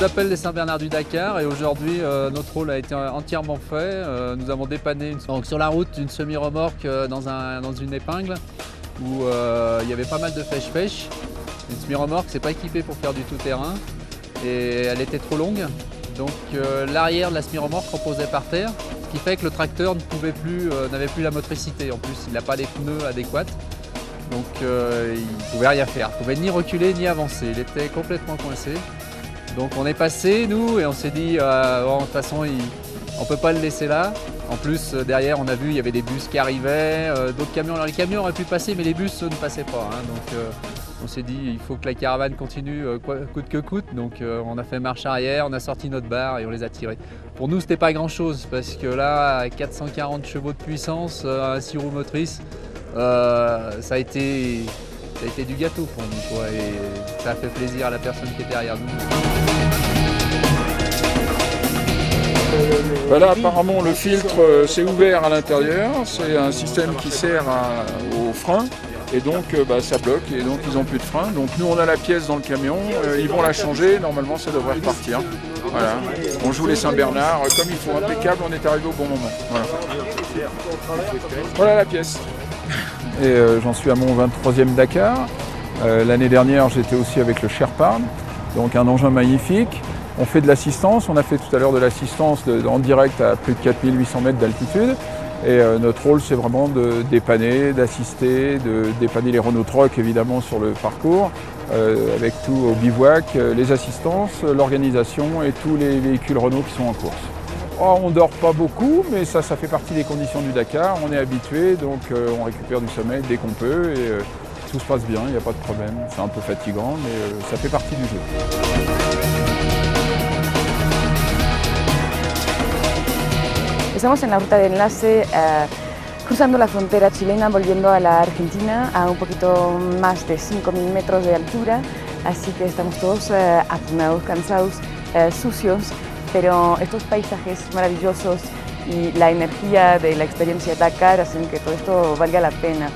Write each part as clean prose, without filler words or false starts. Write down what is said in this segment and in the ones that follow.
s'appelle les Saint-Bernard du Dakar et aujourd'hui notre rôle a été entièrement fait. Nous avons dépanné donc, sur la route une semi-remorque dans une épingle où il y avait pas mal de fèche-fèche. Une semi-remorque, c'est pas équipé pour faire du tout-terrain et elle était trop longue. Donc l'arrière de la semi-remorque reposait par terre, ce qui fait que le tracteur n'avait plus la motricité. En plus, il n'a pas les pneus adéquats. Donc il ne pouvait rien faire, il ne pouvait ni reculer ni avancer, il était complètement coincé. Donc on est passé nous et on s'est dit bon, de toute façon on ne peut pas le laisser là. En plus derrière on a vu il y avait des bus qui arrivaient, d'autres camions. Alors les camions auraient pu passer mais les bus ne passaient pas. Hein. Donc on s'est dit il faut que la caravane continue coûte que coûte. Donc on a fait marche arrière, on a sorti notre barre et on les a tirés. Pour nous c'était pas grand chose parce que là à 440 chevaux de puissance, un 6 roues motrices, ça a été du gâteau pour nous quoi, et ça a fait plaisir à la personne qui est derrière nous. Voilà, apparemment le filtre s'est ouvert à l'intérieur, c'est un système qui sert au frein et donc ça bloque et donc ils n'ont plus de frein. Donc nous on a la pièce dans le camion, ils vont la changer, normalement ça devrait repartir. Voilà, on joue les Saint-Bernard comme il faut, impeccable, on est arrivé au bon moment. Voilà la pièce. Et j'en suis à mon 23e Dakar. L'année dernière, j'étais aussi avec le Sherpa, donc un engin magnifique. On fait de l'assistance, on a fait tout à l'heure de l'assistance en direct à plus de 4800 mètres d'altitude. Et notre rôle, c'est vraiment de dépanner, d'assister, de dépanner les Renault Truck évidemment sur le parcours, avec tout au bivouac, les assistances, l'organisation et tous les véhicules Renault qui sont en course. Oh, on ne dort pas beaucoup, mais ça fait partie des conditions du Dakar. On est habitué, donc on récupère du sommeil dès qu'on peut et tout se passe bien, il n'y a pas de problème. C'est un peu fatigant, mais ça fait partie du jeu. Estamos en la ruta de enlace cruzando la frontera chilena, volviendo a la Argentina a un poquito más de 5.000 metros de altura, así que estamos todos apunados, cansados, sucios. Pero estos paisajes maravillosos y la energía de la experiencia Dakar hacen que todo esto valga la pena.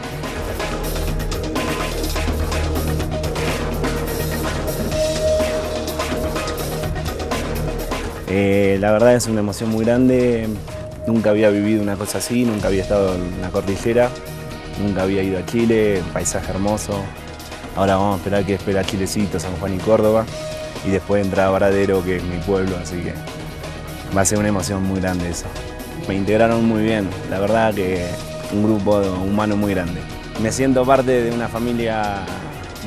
La verdad es una emoción muy grande, nunca había vivido una cosa así, nunca había estado en la cordillera, nunca había ido a Chile, un paisaje hermoso. Ahora vamos a esperar que espera Chilecito, San Juan y Córdoba. Y después entrar a Varadero, que es mi pueblo, así que va a ser una emoción muy grande eso. Me integraron muy bien, la verdad que un grupo humano muy grande. Me siento parte de una familia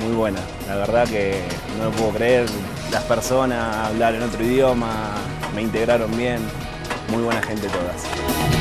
muy buena, la verdad que no lo puedo creer, las personas, hablar en otro idioma, me integraron bien, muy buena gente todas.